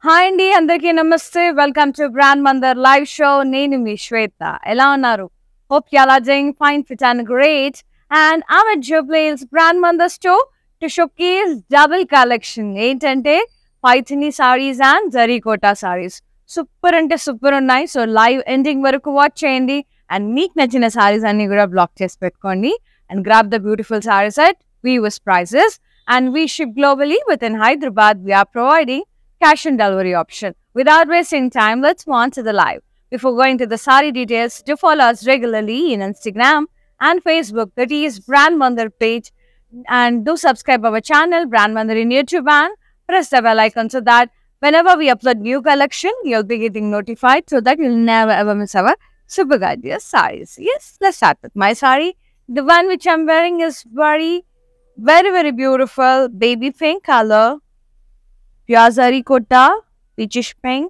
Hi అండి, అందరికీ నమస్తే. Welcome to brand Mandir live show. నేను మీ శ్వేత. ఎలా ఉన్నారు? Hope you are doing fine, fit and great. And I'm at Jubilee Hills brand Mandir store to showcase double collection. ఏంటంటే పైథిని సారీస్ అండ్ జరీకోటా సారీస్. సూపర్ అంటే సూపర్ ఉన్నాయి. సో లైవ్ ఎండింగ్ వరకు వాచ్ చేయండి. అండ్ మీకు నచ్చిన సారీస్ అన్ని కూడా బ్లాక్ చేసి పెట్టుకోండి. And grab the beautiful saris at viewers prices. And we ship globally within Hyderabad. We are providing cash and delivery option. Without wasting time, let's move on to the live. Before going to the sari details, do follow us regularly in Instagram and Facebook, that is Brand Mandar page, and do subscribe our channel Brand Mandar in YouTube and press the bell icon so that whenever we upload new collection, you'll be getting notified so that you'll never ever miss our super gorgeous sarees. Yes, let's start with my sari. The one which I'm wearing is very beautiful baby pink color. Pure Zarikota, peachish pink,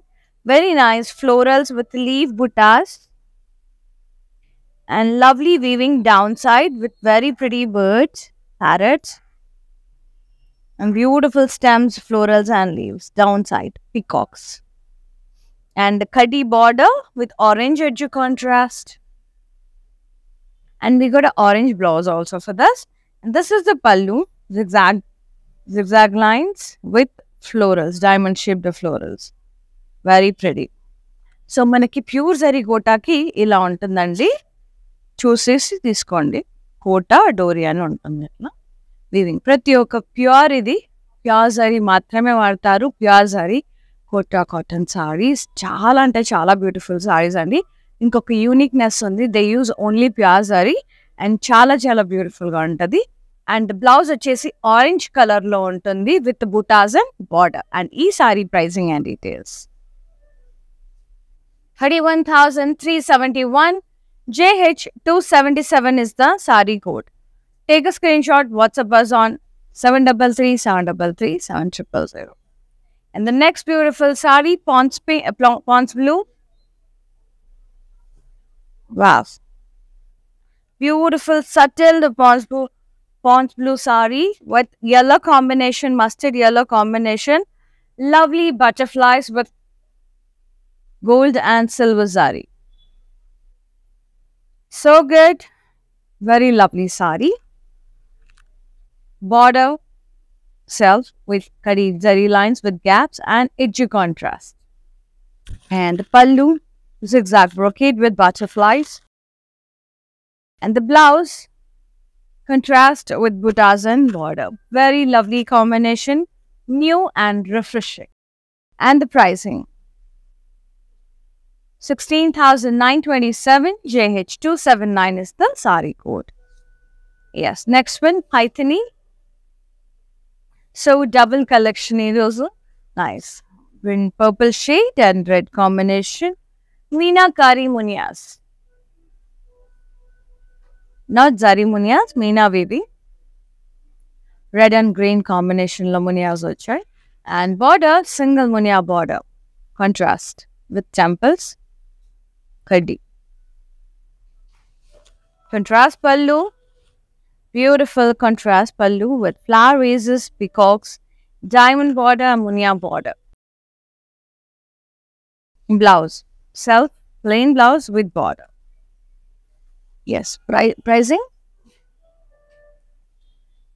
very nice florals with leaf buttas and lovely weaving downside with very pretty birds, parrots, and beautiful stems, florals and leaves downside, peacocks. And the khadi border with orange edge contrast. And we got an orange blouse also for this. And this is the pallu, zigzag lines with florals, diamond shaped florals. Very pretty. So మనకి pure zari కోటాకి ఇలా ఉంటుందండి. చూసేసి తీసుకోండి. Quota డోరీ అని ఉంటుంది ఇట్లా weaving. ప్రతి ఒక్క ప్యూర్ ఇది ప్యూర్ జరీ మాత్రమే వాడతారు. ప్యూర్ జరీ కోటా కాటన్ సారీస్ చాలా అంటే చాలా బ్యూటిఫుల్ సారీస్ అండి. ఇంకొక యూనిక్నెస్ ఉంది. They use only pure zari and చాలా బ్యూటిఫుల్గా ఉంటుంది. అండ్ బ్లౌజ్ వచ్చేసి ఆరెంజ్ కలర్ లో ఉంటుంది with buttas and border. And ఈ sari pricing and details 31,371. JH277 is the sari code. Take a screenshot, WhatsApp us on 733-733-7000. And the next beautiful sari, Pond's Blue. Wow. Beautiful, subtle Pond's Blue sari with yellow combination, mustard yellow combination. Lovely butterflies with gold and silver zari. So good. Very lovely sari. Border self with khadi zari lines with gaps and edgy contrast. And pallu, zigzag brocade with butterflies. And the blouse, contrast with buttas and border. Very lovely combination, new and refreshing. And the pricing, 16,927. JH279 is the sari code. Yes, next one, Paythani. So double collection is also nice. In purple shade and red combination. Meenakari Munias. Not Zari Munias, Meena Weaving. Red and green combination lo Munias vachai. And border, single Munia border. Contrast with temples. Khadi. Contrast pallu. Beautiful contrast pallu with flower vases, peacocks, diamond border, Munia border. Blouse. Self plain blouse with border. Yes, pricing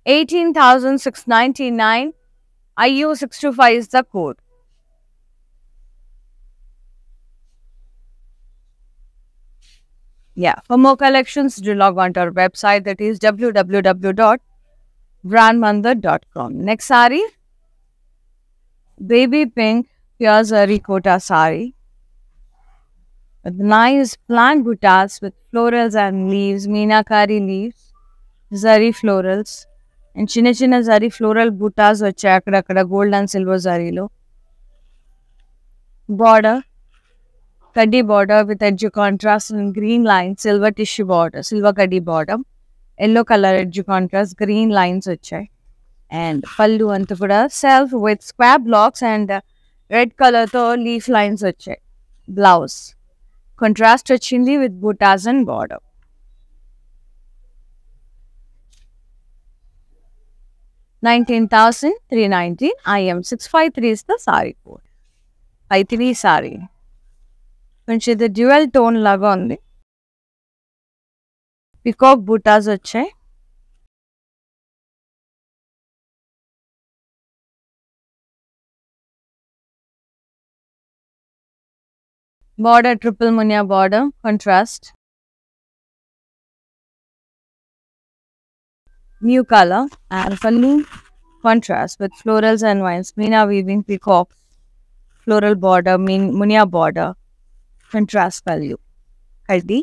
18,699. IU625 is the code. Yeah, for more collections, do log on to our website, that is www.brandmandar.com. Next sari, baby pink pure zari kota sari with nice plant buttas with florals and leaves, meenakari leaves, zari florals, and chinna zari floral buttas vachai akkada gold and silver zari lo. Border, kaddi border with edge contrast and green lines, silver tissue border, silver kaddi border, yellow color edge contrast, green lines vachai. And pallu anta kuda self with square blocks and red color tho leaf lines vachai. Blouse contrast వచ్చింది with buttas and border. 19,319. IM653 is the sari code. Paithani sorry. కొంచెం ఇది dual tone లాగా ఉంది. Peacock buttas వచ్చాయి. Border triple Muniya border contrast. New color and pallu contrast with florals and vines. Meena weaving peacock, floral border, munia border, contrast pallu. Kaldi,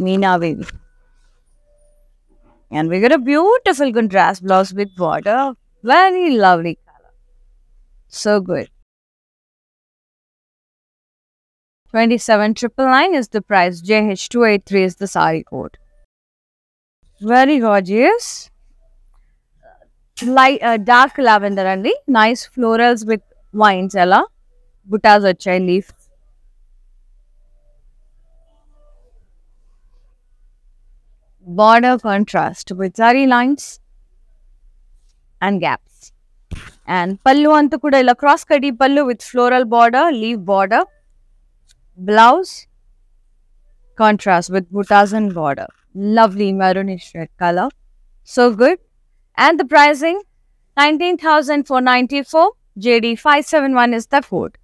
Meena weaving. And we got a beautiful contrast blouse with border. Very lovely color. So good. 27,999 is the price. JH283 is the sari code. Very gorgeous. Light dark lavender andi. Nice florals with vines ela. Buttas vachai leaf. Border contrast with zari lines and gaps. And pallu antu kuda ila cross cutty pallu with floral border, leaf border. Blouse contrast with buttas and border. Lovely maroonish red color. So good. And the pricing 19,494. JD571 is the code.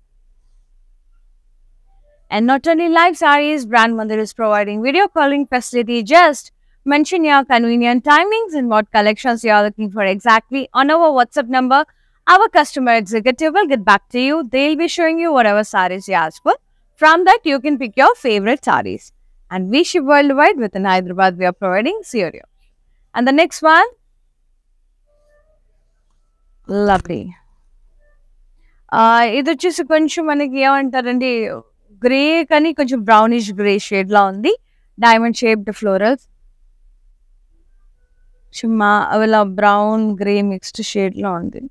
And not only live sarees, Brand Mandir is providing video calling facility. Just mention your convenient timings and what collections you are looking for exactly on our WhatsApp number. Our customer executive will get back to you. They'll be showing you whatever sarees you ask for. From that, you can pick your favorite sarees. And we ship worldwide. Within Hyderabad, we are providing courier. And the next one, lovely. ఇది వచ్చేసి కొంచెం మనకి ఏమంటారండి, grey కానీ కొంచెం brownish grey shade లా ఉంది. Diamond shaped florals, అలా బ్రౌన్ గ్రే మిక్స్డ్ షేడ్ లా ఉంది.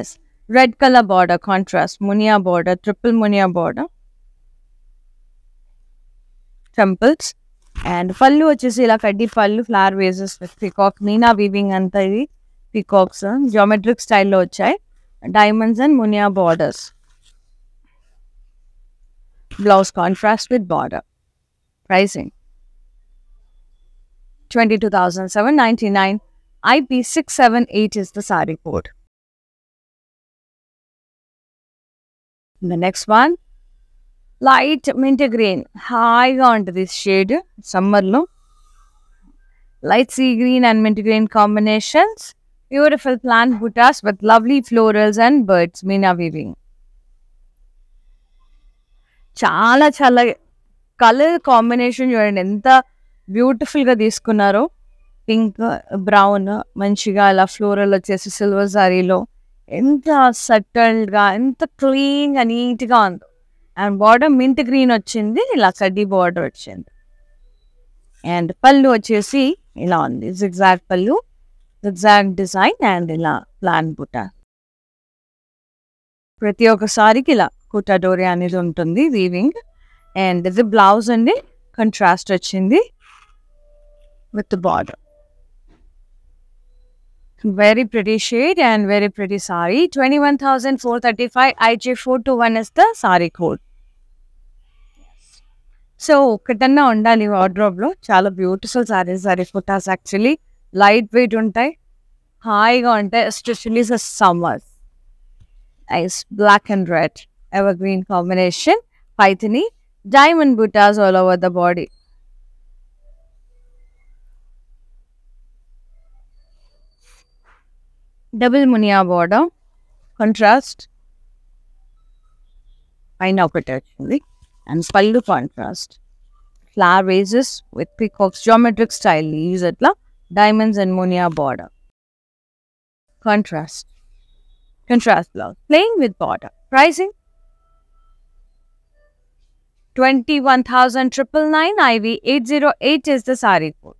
Yes, red colour border contrast, మునియా border, triple Muniya border, temples. And పళ్ళు వచ్చేసి ఇలా కడ్డీ పళ్ళు, ఫ్లవర్ వేజెస్ విత్ పికాక్, మీనా వీవింగ్ అంతా ఇది పికాక్స్ జామెట్రిక్ స్టైల్లో వచ్చాయి. డైమండ్స్ అండ్ మునియా borders. Blouse contrast with border. Pricing 22,799. IP678 is the saree code. The next one, light mint green. హాయిగా ఉంటుంది షేడ్ సమ్మర్లో. Light sea green and mint green combinations. Beautiful plant buttas with lovely florals and birds. Meena weaving. చాలా చాలా colour combination చూడండి ఎంత బ్యూటిఫుల్గా తీసుకున్నారో. Pink, brown, మంచిగా అలా ఫ్లోరల్ వచ్చేసి సిల్వర్ సారీలో ఎంత సటిల్గా, ఎంత క్లీన్గా, నీట్గా ఉందో. అండ్ బార్డర్ మింట్ గ్రీన్ వచ్చింది, ఇలా కడ్డీ బార్డర్ వచ్చింది. అండ్ పళ్ళు వచ్చేసి ఇలా ఉంది, జిగ్జాగ్ పళ్ళు, జిగ్జాగ్ డిజైన్ అండ్ ఇలా ప్లాన్ బుట్ట. ప్రతి ఒక్కసారికి ఇలా కుటా డోరీ అనేది ఉంటుంది వీవింగ్. అండ్ ఇది బ్లౌజ్ అండి, కంట్రాస్ట్ వచ్చింది with border. Very pretty shade and very pretty saree. 21,435. IJ421 is the saree code. So, ఒకటన్నా ఉండాలి వార్డ్రోబ్లో. చాలా బ్యూటిఫుల్ సారీస్, సారీ ఫోటాస్ యాక్చువల్లీ లైట్ వెయిట్ ఉంటాయి, హాయిగా ఉంటాయి, especially summer. Ice black and red evergreen combination. Paithani diamond butas all over the body. Double muniya border contrast పైన ఒకటి వచ్చింది. And pallu contrast, flower vases with peacocks, geometric style leaves, అట్లా diamonds and muniya border. Contrast blouse playing with border. Pricing 21,999. IV808 is the saree code.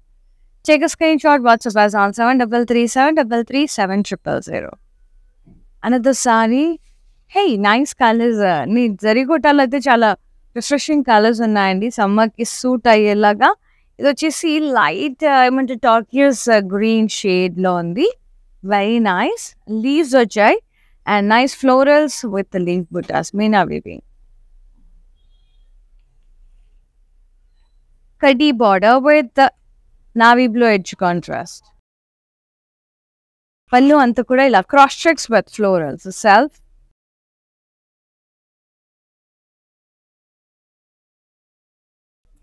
Take a screenshot, WhatsApp us on 7337337000. Another saree. Hey, nice colors. నీ జరిగొట్టాలు అయితే చాలా refreshing colours ఉన్నాయండి, సమ్మర్కి suit అయ్యేలాగా. ఇది వచ్చేసి light ఏమంటే టార్కియస్ గ్రీన్ షేడ్లో ఉంది. Very nice. లీవ్స్ వచ్చాయి, and nice florals with the leaf buttas, Meena weaving. Kadi border with the navy blue edge contrast. Pallu anta kuda ila cross checks with florals. Self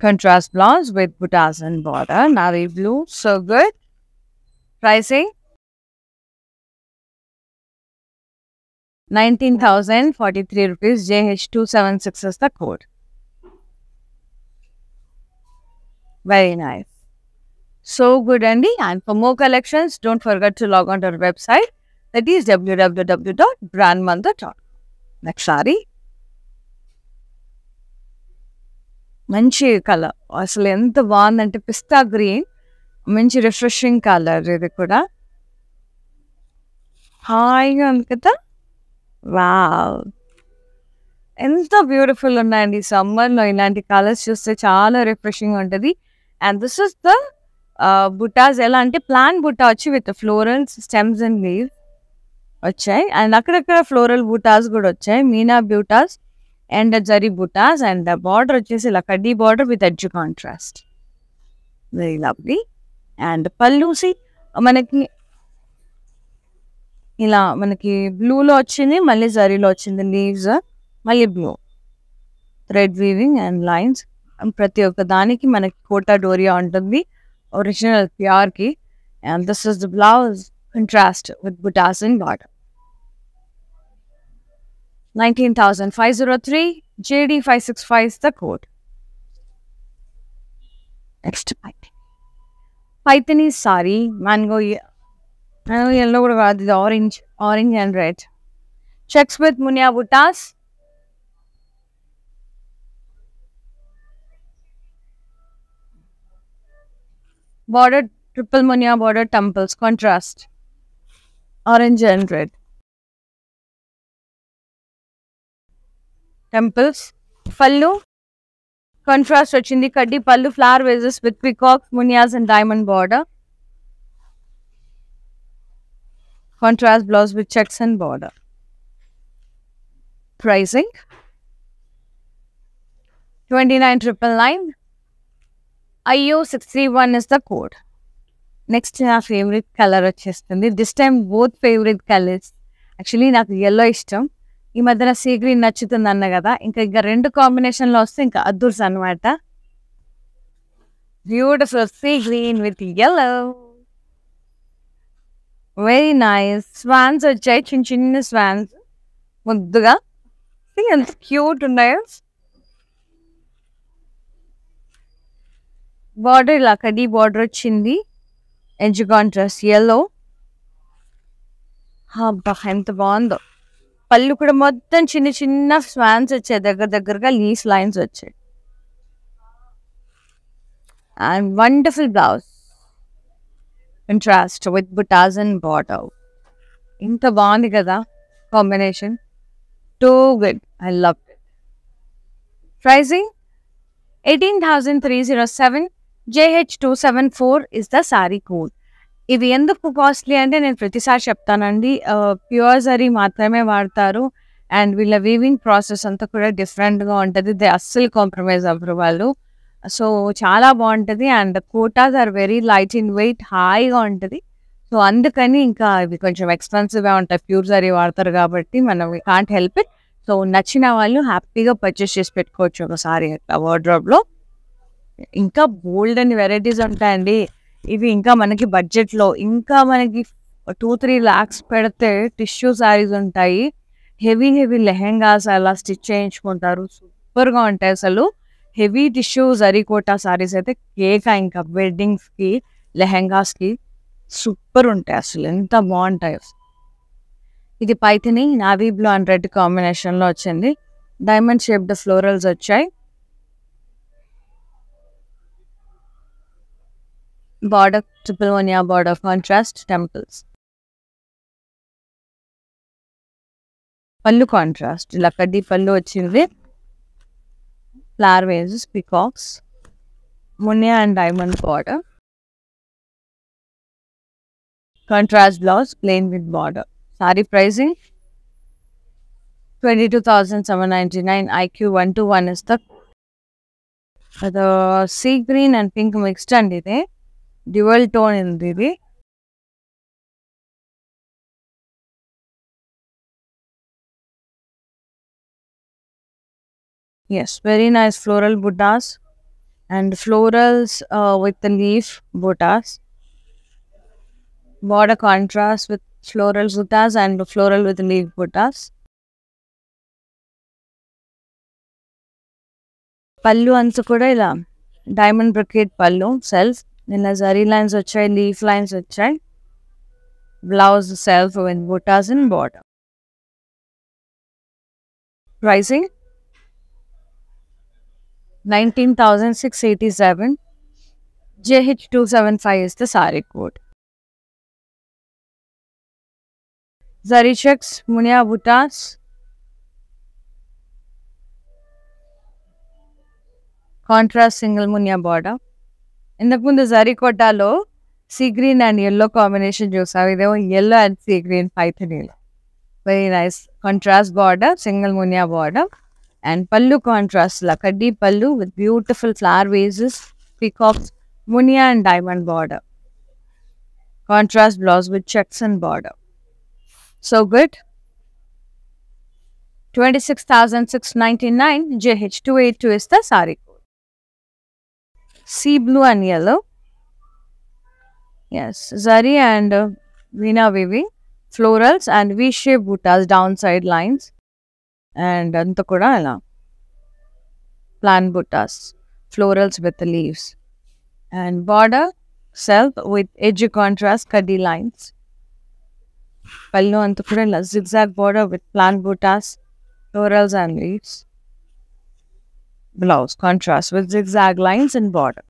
contrast blouse with buttas and border, navy blue, so good. Pricing 19,043 rupees. JH276 is the code. Very nice. So good, Andy. And for more collections, don't forget to log on to our website. That is www.brandmantha.com. Next saree. మంచి colour, అసలు ఎంత బాగుందంటే పిస్తా green, మంచి refreshing colour. ఇది కూడా హాయిగా ఉంది కదా. వావ్, ఎంత బ్యూటిఫుల్ ఉన్నాయండి. సమ్మర్లో ఇలాంటి కలర్స్ చూస్తే చాలా రిఫ్రెషింగ్ ఉంటుంది. And this is the butas. ఎలా అంటే ప్లాన్ బుటా వచ్చి with florals, stems and leaves వచ్చాయి. అండ్ అక్కడక్కడ ఫ్లోరల్ బుటాస్ కూడా వచ్చాయి. Meena butas and zari butas. And border వచ్చేసి ఇలా కడ్డీ border with edge contrast. Very lovely. And పల్లూసి మనకి ఇలా మనకి బ్లూలో వచ్చింది, మళ్ళీ జరీలో వచ్చింది. లీవ్స్ మళ్ళీ blue, thread weaving and lines. ప్రతి ఒక్క దానికి మనకి కోటా డోరియా ఉంటుంది, ఒరిజినల్ ప్యూర్కి. And this is the blouse contrast with buttas and border. 19,503. JD565 is the code. Next Paithani saree, mango yellow kuda kaadu, ఇది orange and red. Checks with munia buttas. Border triple munia border temples, contrast orange and red. Temples. Pallu contrast వచ్చింది, కడ్డీ పల్లు, flower vases with peacock, మునియాస్ and diamond border. Contrast blouse with checks and border. Pricing 29,999. IO631 is the code. Next నా favourite colour వచ్చేస్తుంది. This time both favourite colours. Actually నాకు yellow ఇష్టం, ఈ మధ్యన sea green నచ్చుతుంది అన్న కదా. ఇంకా రెండు కాంబినేషన్లో వస్తే ఇంకా అద్దుర్స్ అనమాట. Beautiful sea green with yellow, very nice. Swans వచ్చాయి, చిన్న చిన్న స్వాన్స్ ముద్దుగా, ఎంత క్యూట్ ఉన్నాయో. బార్డర్ ఇలా కడ్డీ బార్డర్ వచ్చింది, ఎడ్జ్ కాంట్రాస్ట్ ఎల్లో. అబ్బా ఎంత బాగుందో. పళ్ళు కూడా మొత్తం చిన్న చిన్న స్వాన్స్ వచ్చాయి, దగ్గరగా లీస్ లైన్స్ వచ్చాయి. And wonderful blouse contrast with buttas and border. ఇంత బాగుంది కదా combination, too good. I love it. Pricing 18,307. JH274 is the saree code. ఇవి ఎందుకు కాస్ట్లీ అంటే నేను ప్రతిసారి చెప్తానండి, ప్యూర్ జరీ మాత్రమే వాడతారు. అండ్ వీళ్ళ వీవింగ్ ప్రాసెస్ అంతా కూడా డిఫరెంట్గా ఉంటుంది. దే అస్సలు కాంప్రమైజ్ అవ్వరు వాళ్ళు. సో చాలా బాగుంటుంది. అండ్ కోటాస్ are very light in weight, హాయిగా ఉంటుంది. సో అందుకని ఇంకా ఇవి కొంచెం ఎక్స్పెన్సివ్గా ఉంటాయి. ప్యూర్ జరీ వాడతారు కాబట్టి మనం we can't help it. So నచ్చిన వాళ్ళు హ్యాపీగా పర్చేస్ చేసి పెట్టుకోవచ్చు ఒకసారి అట్లా వార్డ్రోబ్లో. ఇంకా బోల్డ్ అని వెరైటీస్ ఉంటాయండి. ఇవి ఇంకా మనకి బడ్జెట్లో, ఇంకా మనకి 2-3 lakhs పెడితే టిష్యూ శారీస్ ఉంటాయి. హెవీ లెహెంగాస్ అలా స్టిచ్ చేయించుకుంటారు, సూపర్గా ఉంటాయి అసలు. హెవీ టిష్యూ జరీ కోటా శారీస్ అయితే కేక్, ఇంకా వెడ్డింగ్స్కి లెహెంగాస్కి సూపర్ ఉంటాయి అసలు, ఎంత బాగుంటాయి. ఇది Paithani navy blue and red కాంబినేషన్లో వచ్చింది. డైమండ్ షేప్డ్ ఫ్లోరల్స్ వచ్చాయి. Border triple munia border contrast temples. పళ్ళు కాంట్రాస్ట్ ఇలా కడ్డీ పళ్ళు వచ్చింది. Flower wages, peacocks, Muniya and diamond border. Contrast blouse plain with border. Sorry pricing 22,799. IQ 121 is the sea green and pink mixed and ಇದೆ dual tone in Yes, very nice floral buttas and florals with the leaf buttas. Border contrast with floral buttas and floral with leaf buttas. Pallu ansa kuda ila diamond brocade pallu self. Nilla zari lines vachai, leaf lines vachai. Blouse self with buttas in border. Pricing 19,687. JH275 is the saree code. Zari checks, Munia buttas. Contrast single Munia border. ఇంతకుముందు జరీ కొట్టాలో sea green and yellow combination చూసావు, ఇదేమో yellow and sea green పైథనీలో. Very nice contrast border, single muniya border and pallu contrast లా కడ్డీ pallu with beautiful flower vases, peacocks, muniya and diamond border. Contrast blouse with checks and border. So good. 26,699. JH282 is the saree. Sea blue and yellow. Yes, zari and veena weaving, florals and V-shaped buttas, downside lines, and anta kuda ila plan buttas, florals with the leaves, and border self with edge contrast kaddi lines. Pallu anta kuda ila zigzag border with plan buttas, florals and leaves. Blouse contrast with zigzag lines and border.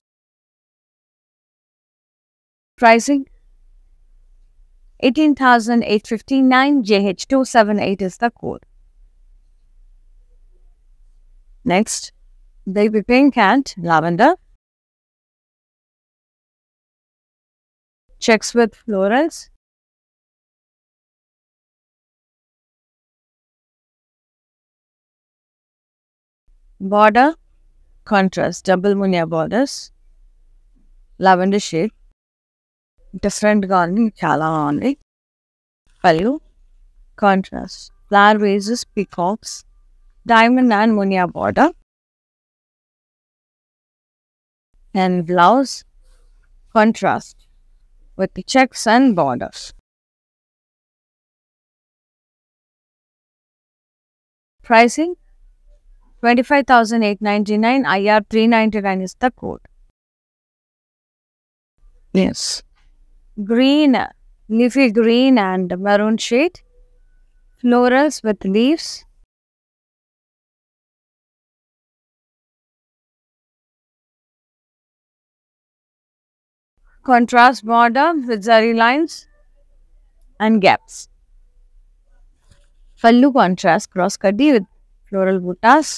Pricing 18,859. JH278 is the code. Next, baby pink and lavender. Checks with florals. Border contrast, double munia borders, lavender shade, different garden, chala only. Pallu contrast, flower vases, peacocks, diamond and munia border, and blouse contrast with the checks and borders. Pricing 25,899. IR 399 is the code. Yes. Green, leafy green and maroon shade. Florals with leaves. Contrast border with zari lines and gaps. Pallu contrast cross kaddi with floral buttas.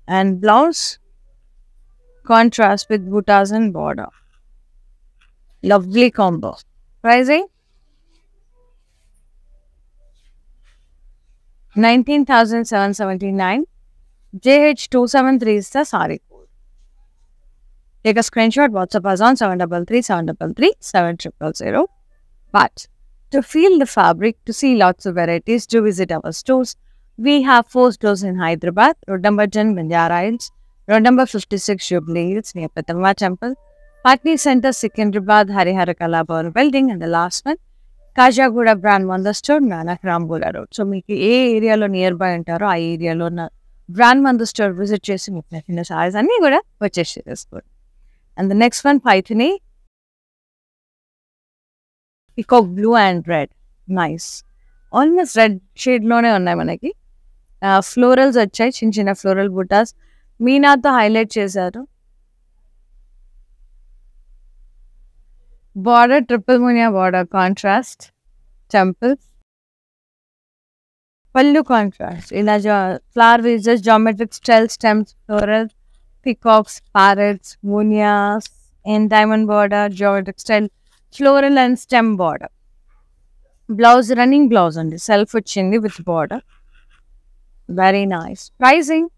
And blouse contrast with buttas and border. Lovely combo. Pricing 19,779. JH273 is the saree code. Take a screenshot, WhatsApp us on 733-733-7000. But to feel the fabric, to see lots of varieties, to visit our stores. We have 4 stores in Hyderabad, Road number 10, Banjara Hills, Road number 56, Jubilee Hills, near Petamma Temple, Patni Center, Secunderabad, Harihara Kalabar Building, and the last one, Kajagoda Brand Mandar Store, Nanak Rambola Road. So, meeku ఏ ఏరియాలో near by ఉంటారో ఆ ఏరియాలో ఉన్న brand Mandir store visit చేసి మీకు నచ్చిన సారీస్ అన్నీ కూడా పర్చేస్ చేసుకోండి. And the next one Paithani peacock blue and red. Nice, almost red షేడ్లోనే ఉన్నాయి మనకి. ఫ్లోరల్స్ వచ్చాయి, చిన్న చిన్న ఫ్లోరల్ బుటాస్ మీనాతో హైలైట్ చేశారు. Border triple Muniya border contrast temples. Pallu contrast ఇలా flower vases, geometric style stems, floral, peacocks, parrots, muniyas and diamond border, geometric style floral and stem border. Blouse running blouse అండి, సెల్ఫ్ వచ్చింది with border. Very nice. Pricing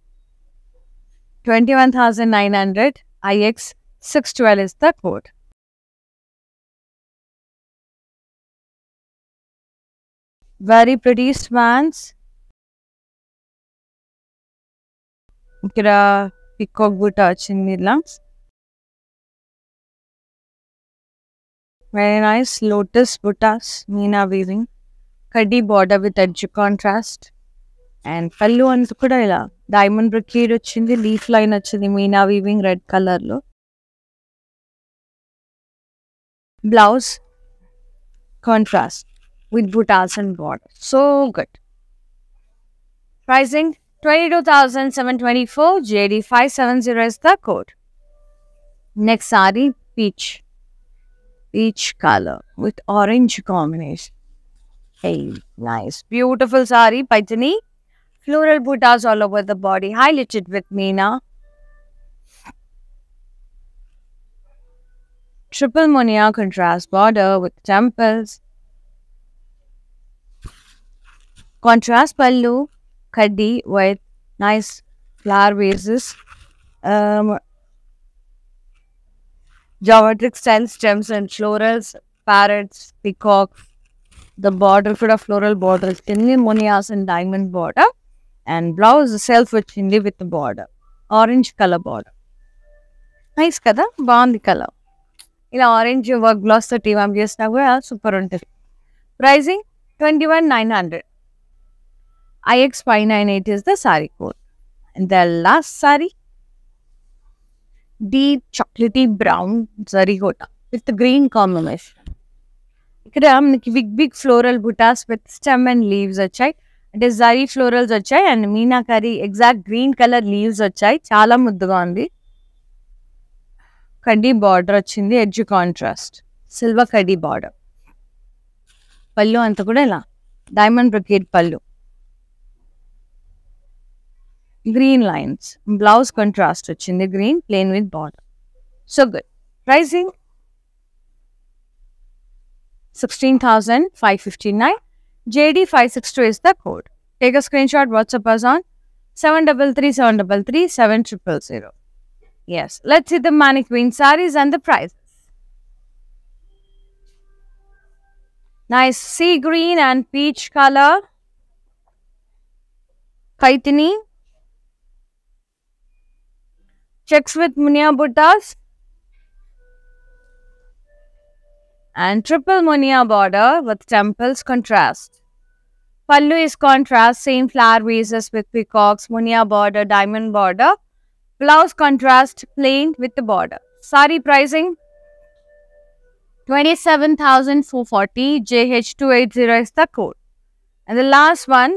21,900. IX 612 is the code. Very pretty swans. ఇక్కడ peacock బుట్ట వచ్చింది ఇలా. Very nice lotus buttas, Meena weaving. Kaddi border with edge contrast. And pallu antu kuda ila diamond brocade ochindi, leaf line ochindi, Meena weaving red color lo. Blouse contrast with buttas and border. So good. Pricing 22,724. JD 570 is the code. Next saree, peach color with orange combination. Hey, nice. Beautiful saree, Paithani. Floral buttas all over the body, highlighted with Meena. Triple Munia contrast border with temples. Contrast pallu, kaddi with nice flower vases. Geometric style stems and florals, parrots, peacocks. The border for a floral border, thinly monias and diamond border, and blouse self vachindi with the border, orange color border. Nice kada, bond color. Ila orange work blouse to team am chesina kuda super untadi. Pricing 21,900. IX 598 is the saree code. And the last saree, deep chocolatey brown zarigota with the green combination. ఇక్కడ మనకి big floral బుటాస్ with stem and leaves వచ్చాయి. అంటే zari florals వచ్చాయి and meenakari exact green colour leaves వచ్చాయి. చాలా ముద్దుగా ఉంది. కడ్డీ బార్డర్ వచ్చింది, ఎడ్జ్ కాంట్రాస్ట్ సిల్వర్ కడ్డీ బార్డర్. పళ్ళు అంతా కూడా ఇలా డైమండ్ బ్రొకేడ్ పళ్ళు, గ్రీన్ లైన్స్. బ్లౌజ్ కాంట్రాస్ట్ వచ్చింది green plain with border. So good. Pricing 16,559. JD 562 is the code. Take a screenshot, WhatsApp us on 733-733-7000. Yes, let's see the mannequin sarees and the prices. Nice sea green and peach color. Paithani. Checks with Munia buttas. And triple Munia border with temples contrast. Pallu is contrast, same flower vases with peacocks, Munia border, diamond border. Blouse contrast, plain with the border. Saree pricing 27,440. JH280 is the code. And the last one,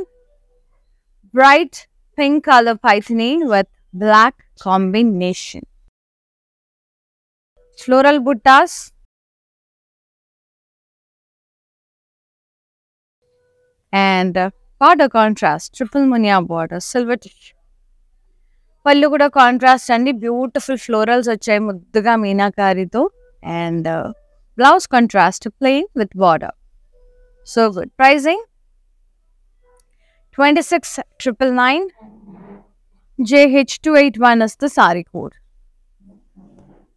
bright pink color Paithani with black combination. Floral buttas. And border contrast, triple Munia border, silver tissue. Pallu kuda contrast andi, beautiful florals vachayi mudduga meenakarito. And blouse contrast, plain with border. So good. Pricing 26,999. JH281 is the saree code.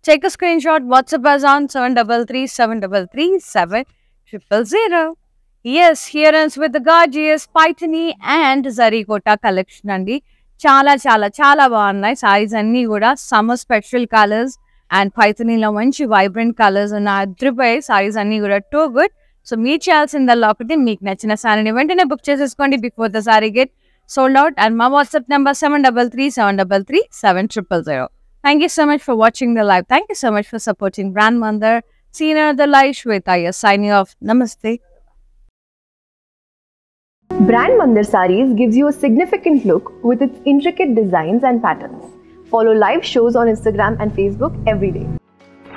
Take a screenshot, WhatsApp us on 733-733-7000. Yes, here ends with the gorgeous Paithani and Zarikota collection andi. Chala బాగున్నాయి సారీస్ అన్ని కూడా. Summer special colours and పైథనీలో మంచి vibrant colours ఉన్న అద్రిపోయి సారీస్ అన్ని కూడా too good. So మీరు చేయాల్సిందల్లా ఒకటి, మీకు నచ్చిన సారీని వెంటనే బుక్ చేసేసుకోండి before the sorry get sold out. And my WhatsApp number 733-733-7000. Thank you so much for watching the live. Thank you so much for supporting Brand Mandar. See you in another live. Shweta here signing off. Namaste. Brand Mandar Sarees gives you a significant look with its intricate designs and patterns. Follow live shows on Instagram and Facebook every day.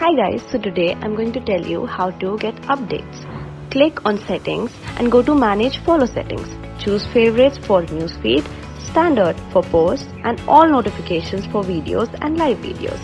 Hi guys, so today I'm going to tell you how to get updates. Click on settings and go to manage follow settings. Choose favorites for newsfeed, standard for posts and all notifications for videos and live videos.